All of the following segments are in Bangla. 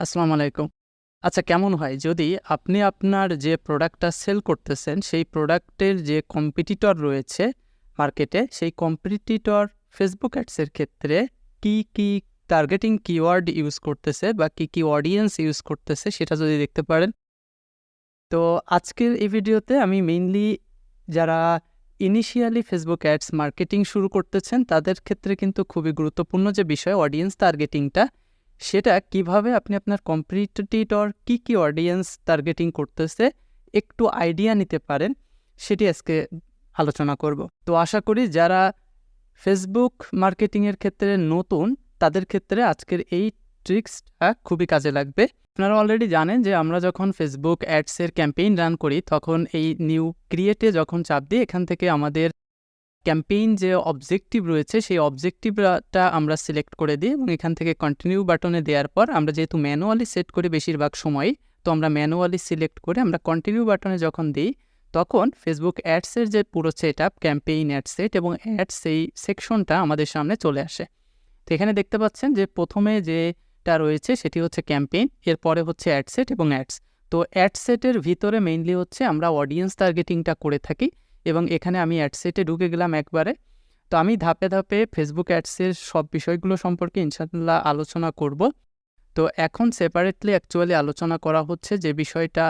আসসালামু আলাইকুম। আচ্ছা, কেমন হয় যদি আপনি আপনার যে প্রোডাক্টটা সেল করতেছেন, সেই প্রোডাক্টের যে কম্পিটিটর রয়েছে মার্কেটে, সেই কম্পিটিটর ফেসবুক অ্যাডসের ক্ষেত্রে কি টার্গেটিং কিওয়ার্ড ইউজ করতেছে বা কি অডিয়েন্স ইউজ করতেছে সেটা যদি দেখতে পারেন। তো আজকের এই ভিডিওতে আমি মেইনলি যারা ইনিশিয়ালি ফেসবুক অ্যাডস মার্কেটিং শুরু করতেছেন তাদের ক্ষেত্রে কিন্তু খুবই গুরুত্বপূর্ণ যে বিষয় অডিয়েন্স টার্গেটিংটা, সেটা কিভাবে আপনি আপনার কম্পিটিটর কি অডিয়েন্স টার্গেটিং করতেছে একটু আইডিয়া নিতে পারেন, সেটি আজকে আলোচনা করব। তো আশা করি যারা ফেসবুক মার্কেটিংয়ের ক্ষেত্রে নতুন তাদের ক্ষেত্রে আজকের এই ট্রিক্সটা খুবই কাজে লাগবে। আপনারা অলরেডি জানেন যে আমরা যখন ফেসবুক অ্যাডসের ক্যাম্পেইন রান করি তখন এই নিউ ক্রিয়েটে যখন চাপ দিই এখান থেকে আমাদের ক্যাম্পেইন যে অবজেক্টিভ রয়েছে সেই অবজেক্টিভটা আমরা সিলেক্ট করে দিই এবং এখান থেকে কন্টিনিউ বাটনে দেওয়ার পর আমরা যেহেতু ম্যানুয়ালি সেট করি বেশিরভাগ সময়, তো আমরা ম্যানুয়ালি সিলেক্ট করে আমরা কন্টিনিউ বাটনে যখন দিই তখন ফেসবুক অ্যাডসের যে পুরো set up campaign ad set এবং অ্যাডস এই সেকশনটা আমাদের সামনে চলে আসে। তো এখানে দেখতে পাচ্ছেন যে প্রথমে যেটা রয়েছে সেটি হচ্ছে ক্যাম্পেইন, এরপরে হচ্ছে অ্যাড সেট এবং অ্যাডস। তো অ্যাড সেটের ভিতরে মেইনলি হচ্ছে আমরা অডিয়েন্স টার্গেটিংটা করে থাকি এবং এখানে আমি অ্যাড সেটে ঢুকে গেলাম একবারে। তো আমি ধাপে ধাপে ফেসবুক অ্যাডসের সব বিষয়গুলো সম্পর্কে ইনশাআল্লাহ আলোচনা করব। তো এখন সেপারেটলি অ্যাকচুয়ালি আলোচনা করা হচ্ছে যে বিষয়টা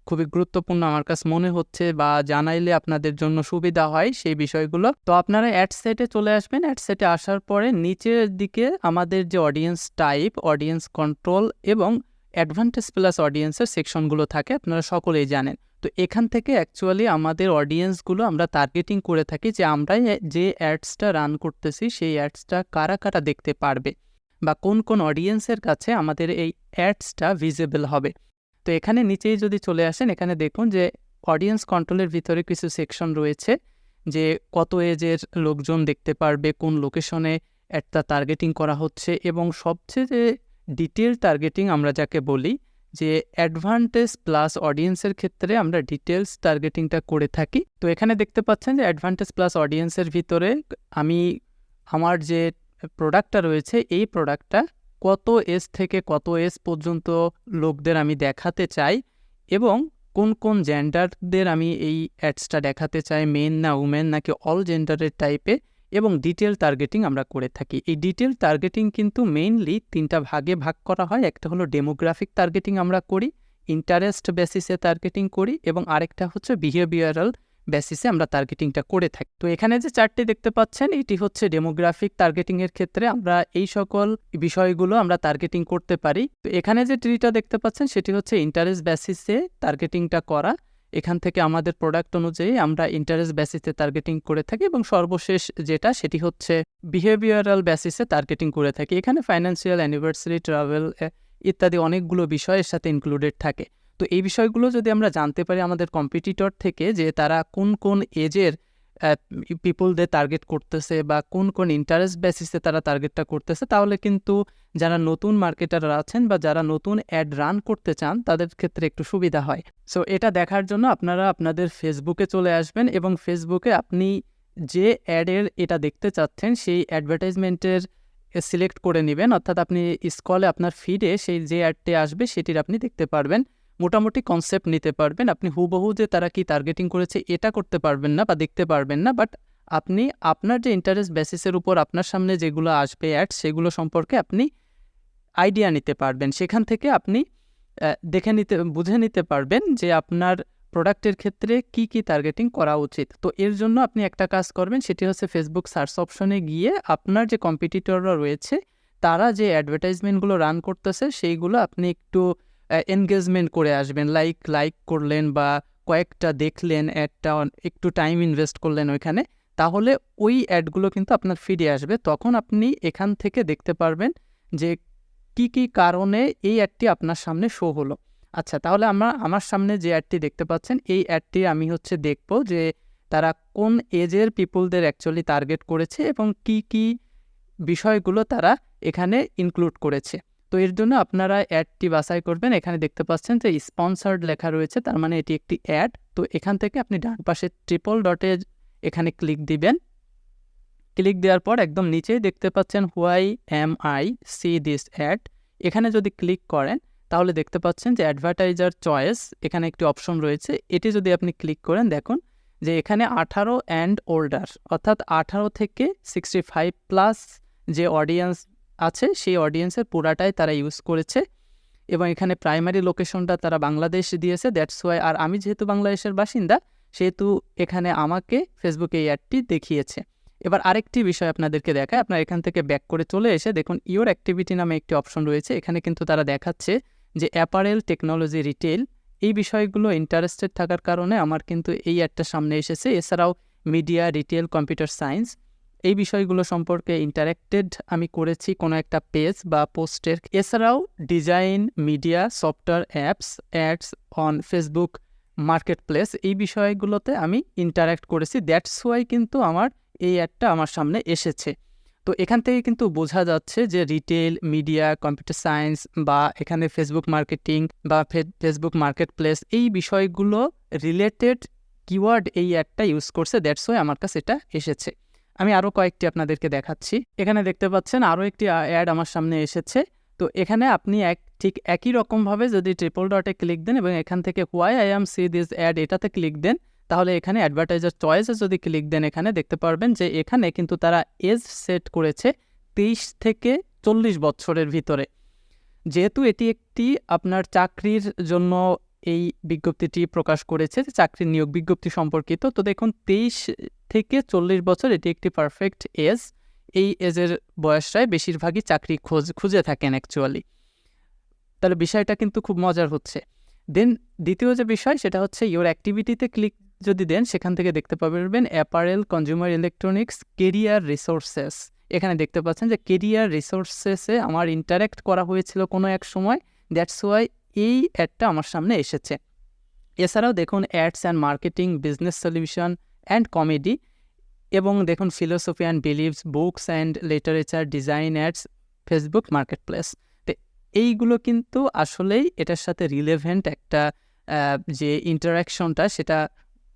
খুবই গুরুত্বপূর্ণ আমার কাছে মনে হচ্ছে বা জানাইলে আপনাদের জন্য সুবিধা হয় সেই বিষয়গুলো। তো আপনারা অ্যাড সেটে চলে আসবেন। অ্যাড সেটে আসার পরে নিচের দিকে আমাদের যে অডিয়েন্স টাইপ, অডিয়েন্স কন্ট্রোল এবং অ্যাডভান্টেজ প্লাস অডিয়েন্সের সেকশনগুলো থাকে আপনারা সকলেই জানেন। তো এখান থেকে অ্যাকচুয়ালি আমাদের অডিয়েন্সগুলো আমরা টার্গেটিং করে থাকি যে আমরা যে অ্যাডসটা রান করতেছি সেই অ্যাডসটা কারা কারা দেখতে পারবে বা কোন অডিয়েন্সের কাছে আমাদের এই অ্যাডসটা ভিজিবল হবে। তো এখানে নিচেই যদি চলে আসেন এখানে দেখুন যে অডিয়েন্স কন্ট্রোলের ভিতরে কিছু সেকশন রয়েছে যে কত এজের লোকজন দেখতে পারবে, কোন লোকেশনে অ্যাডটা টার্গেটিং করা হচ্ছে এবং সবচেয়ে যে ডিটেল টার্গেটিং আমরা যাকে বলি যে অ্যাডভান্টেজ প্লাস অডিয়েন্সের ক্ষেত্রে আমরা ডিটেলস টার্গেটিংটা করে থাকি। তো এখানে দেখতে পাচ্ছেন যে অ্যাডভান্টেজ প্লাস অডিয়েন্সের ভিতরে আমি আমার যে প্রোডাক্টটা রয়েছে এই প্রোডাক্টটা কত এজ থেকে কত এজ পর্যন্ত লোকদের আমি দেখাতে চাই এবং কোন জেন্ডারদের আমি এই অ্যাডসটা দেখাতে চাই, মেন না উমেন নাকি অল জেন্ডারের টাইপে, এবং ডিটেল টার্গেটিং আমরা করে থাকি। এই ডিটেল টার্গেটিং কিন্তু মেইনলি 3টা ভাগে ভাগ করা হয়। একটা হলো ডেমোগ্রাফিক টার্গেটিং আমরা করি, ইন্টারেস্ট বেসিসে টার্গেটিং করি এবং আরেকটা হচ্ছে বিহেভিয়ারাল বেসিসে আমরা টার্গেটিংটা করে থাকি। তো এখানে যে চারটি দেখতে পাচ্ছেন এটি হচ্ছে ডেমোগ্রাফিক টার্গেটিংয়ের ক্ষেত্রে আমরা এই সকল বিষয়গুলো আমরা টার্গেটিং করতে পারি। তো এখানে যে ট্রিটা দেখতে পাচ্ছেন সেটি হচ্ছে ইন্টারেস্ট বেসিসে টার্গেটিংটা করা। এখান থেকে আমাদের প্রোডাক্ট অনুযায়ী আমরা ইন্টারেস্ট বেসিসে টার্গেটিং করে থাকি এবং সর্বশেষ যেটা সেটি হচ্ছে বিহেভিয়ারাল বেসিসে টার্গেটিং করে থাকি। এখানে ফাইন্যান্সিয়াল, অ্যানিভার্সারি, ট্রাভেল ইত্যাদি অনেকগুলো বিষয়ের সাথে ইনক্লুডেড থাকে। তো এই বিষয়গুলো যদি আমরা জানতে পারি আমাদের কম্পিটিটর থেকে যে তারা কোন এজের পিপলদের টার্গেট করতেছে বা কোন ইন্টারেস্ট বেসিসে তারা টার্গেটটা করতেছে, তাহলে কিন্তু যারা নতুন মার্কেটাররা আছেন বা যারা নতুন অ্যাড রান করতে চান তাদের ক্ষেত্রে একটু সুবিধা হয়। সো এটা দেখার জন্য আপনারা আপনাদের ফেসবুকে চলে আসবেন এবং ফেসবুকে আপনি যে অ্যাডের এটা দেখতে চাচ্ছেন সেই অ্যাডভার্টাইজমেন্টের সিলেক্ট করে নেবেন, অর্থাৎ আপনি স্ক্রলে আপনার ফিডে সেই যে অ্যাডটি আসবে সেটির আপনি দেখতে পারবেন, মোটামুটি কনসেপ্ট নিতে পারবেন। আপনি হুবহু যে তারা কি টার্গেটিং করেছে এটা করতে পারবেন না বা দেখতে পারবেন না, বাট আপনি আপনার যে ইন্টারেস্ট বেসিসের উপর আপনার সামনে যেগুলো আসবে অ্যাড সেগুলো সম্পর্কে আপনি আইডিয়া নিতে পারবেন। সেখান থেকে আপনি বুঝে নিতে পারবেন যে আপনার প্রোডাক্টের ক্ষেত্রে কি টার্গেটিং করা উচিত। তো এর জন্য আপনি একটা কাজ করবেন, সেটি হচ্ছে ফেসবুক সার্চ অপশনে গিয়ে আপনার যে কম্পিটিটররা রয়েছে তারা যে অ্যাডভার্টাইজমেন্টগুলো রান করতেছে সেইগুলো আপনি একটু এনগেজমেন্ট করে আসবেন, লাইক করলেন বা কয়েকটা দেখলেন অ্যাডটা, একটু টাইম ইনভেস্ট করলেন ওইখানে, তাহলে ওই অ্যাডগুলো কিন্তু আপনার ফিডে আসবে। তখন আপনি এখান থেকে দেখতে পারবেন যে কি কারণে এই অ্যাডটি আপনার সামনে শো হলো। আচ্ছা, তাহলে আমার সামনে যে অ্যাডটি দেখতে পাচ্ছেন এই অ্যাডটি আমি হচ্ছে দেখব যে তারা কোন এজের পিপলদের অ্যাকচুয়ালি টার্গেট করেছে এবং কি বিষয়গুলো তারা এখানে ইনক্লুড করেছে। তো এর জন্য আপনারা অ্যাডটি বাছাই করবেন। এখানে দেখতে পাচ্ছেন যে স্পন্সার্ড লেখা রয়েছে, তার মানে এটি একটি অ্যাড। তো এখান থেকে আপনি ডান পাশে ট্রিপল ডটে এখানে ক্লিক দিবেন। ক্লিক দেওয়ার পর একদম নিচেই দেখতে পাচ্ছেন why am I see this ad, এখানে যদি ক্লিক করেন তাহলে দেখতে পাচ্ছেন যে অ্যাডভার্টাইজার চয়েস এখানে একটি অপশন রয়েছে। এটি যদি আপনি ক্লিক করেন দেখুন যে এখানে 18 অ্যান্ড ওল্ডার অর্থাৎ 18 থেকে 65+ যে অডিয়েন্স আছে সেই অডিয়েন্সের পুরাটাই তারা ইউজ করেছে এবং এখানে প্রাইমারি লোকেশনটা তারা বাংলাদেশ দিয়েছে, দ্যাটস ওয়াই। আর আমি যেহেতু বাংলাদেশের বাসিন্দা সেহেতু এখানে আমাকে ফেসবুকে এই অ্যাডটি দেখিয়েছে। এবার আরেকটি বিষয় আপনাদেরকে দেখায়, আপনার এখান থেকে ব্যাক করে চলে এসে দেখুন ইওর অ্যাক্টিভিটি নামে একটি অপশন রয়েছে। এখানে কিন্তু তারা দেখাচ্ছে যে অ্যাপারেল, টেকনোলজি, রিটেল এই বিষয়গুলো ইন্টারেস্টেড থাকার কারণে আমার কিন্তু এই অ্যাডটা সামনে এসেছে। এছাড়াও মিডিয়া, রিটেল, কম্পিউটার সায়েন্স এই বিষয়গুলো সম্পর্কে ইন্টারেক্টেড আমি করেছি কোনো একটা পেজ বা পোস্টের। এছাড়াও design, media, software, apps, ads on Facebook market place এই বিষয়গুলোতে আমি ইন্টারাক্ট করেছি, দ্যাটস ওয়াই কিন্তু আমার এই অ্যাডটা আমার সামনে এসেছে। তো এখান থেকে কিন্তু বোঝা যাচ্ছে যে রিটেল, মিডিয়া, কম্পিউটার সায়েন্স বা এখানে ফেসবুক মার্কেটিং বা ফেসবুক মার্কেট প্লেস এই বিষয়গুলো রিলেটেড কিওয়ার্ড এই অ্যাডটা ইউজ করছে, দ্যাটস ওয়াই আমার কাছে এটা এসেছে। আমি আরও কয়েকটি আপনাদেরকে দেখাচ্ছি। এখানে দেখতে পাচ্ছেন আরও একটি অ্যাড আমার সামনে এসেছে। তো এখানে আপনি ঠিক একই রকমভাবে যদি ট্রিপল ডটে ক্লিক দেন এবং এখান থেকে why I am see this ad এটাতে ক্লিক দেন তাহলে এখানে অ্যাডভার্টাইজার চয়েসে যদি ক্লিক দেন এখানে দেখতে পারবেন যে এখানে কিন্তু তারা এজ সেট করেছে 23 থেকে 40 বছরের ভিতরে। যেহেতু এটি একটি আপনার চাকরির জন্য এই বিজ্ঞপ্তিটি প্রকাশ করেছে, চাকরির নিয়োগ বিজ্ঞপ্তি সম্পর্কিত, তো দেখুন 23 থেকে 40 বছর এটি একটি পারফেক্ট এজ। এই এজের বয়সটায় বেশিরভাগই চাকরি খুঁজে থাকেন অ্যাকচুয়ালি। তাহলে বিষয়টা কিন্তু খুব মজার হচ্ছে। দেন দ্বিতীয় যে বিষয় সেটা হচ্ছে ইওর অ্যাক্টিভিটিতে ক্লিক যদি দেন সেখান থেকে দেখতে পারবেন apparel, consumer electronics, career resources. এখানে দেখতে পাচ্ছেন যে কেরিয়ার রিসোর্সেসে আমার ইন্টারাক্ট করা হয়েছিল কোনো এক সময়, দ্যাটস ওয়াই এই অ্যাডটা আমার সামনে এসেছে। এছাড়াও দেখুন ads and marketing, business solution and comedy এবং দেখুন philosophy and believes, books and literature, design, ads, Facebook market place. তো এইগুলো কিন্তু আসলেই এটার সাথে রিলেভেন্ট একটা যে ইন্টারাকশনটা সেটা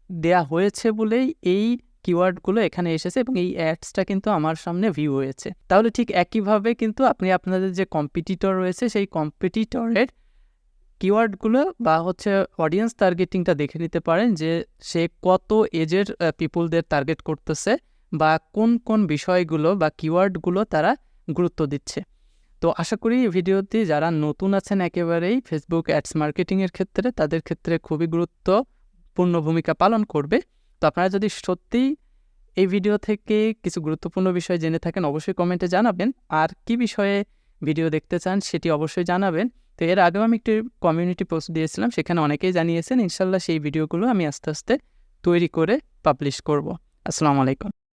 দেয়া হয়েছে বলেই এই কিওয়ার্ডগুলো এখানে এসেছে এবং এই অ্যাডসটা কিন্তু আমার সামনে ভিউ হয়েছে। তাহলে ঠিক একইভাবে কিন্তু আপনি আপনাদের যে কম্পিটিটর রয়েছে সেই কম্পিটিটরের কিওয়ার্ডগুলো বা হচ্ছে অডিয়েন্স টার্গেটিংটা দেখে নিতে পারেন যে সে কত এজের পিপুলদের টার্গেট করতেছে বা কোন কোন বিষয়গুলো বা কিওয়ার্ডগুলো তারা গুরুত্ব দিচ্ছে। তো আশা করি এই ভিডিওতে যারা নতুন আছেন একেবারেই ফেসবুক অ্যাডস মার্কেটিংয়ের ক্ষেত্রে তাদের ক্ষেত্রে খুবই গুরুত্বপূর্ণ ভূমিকা পালন করবে। তো আপনারা যদি সত্যিই এই ভিডিও থেকে কিছু গুরুত্বপূর্ণ বিষয় জেনে থাকেন অবশ্যই কমেন্টে জানাবেন। আর কি বিষয়ে ভিডিও দেখতে চান সেটি অবশ্যই জানাবেন। তো এর আগেও আমি একটি কমিউনিটি পোস্ট দিয়েছিলাম, সেখানে অনেকেই জানিয়েছেন। ইনশাল্লাহ সেই ভিডিওগুলো আমি আস্তে আস্তে তৈরি করে পাবলিশ করব। আসসালামু আলাইকুম।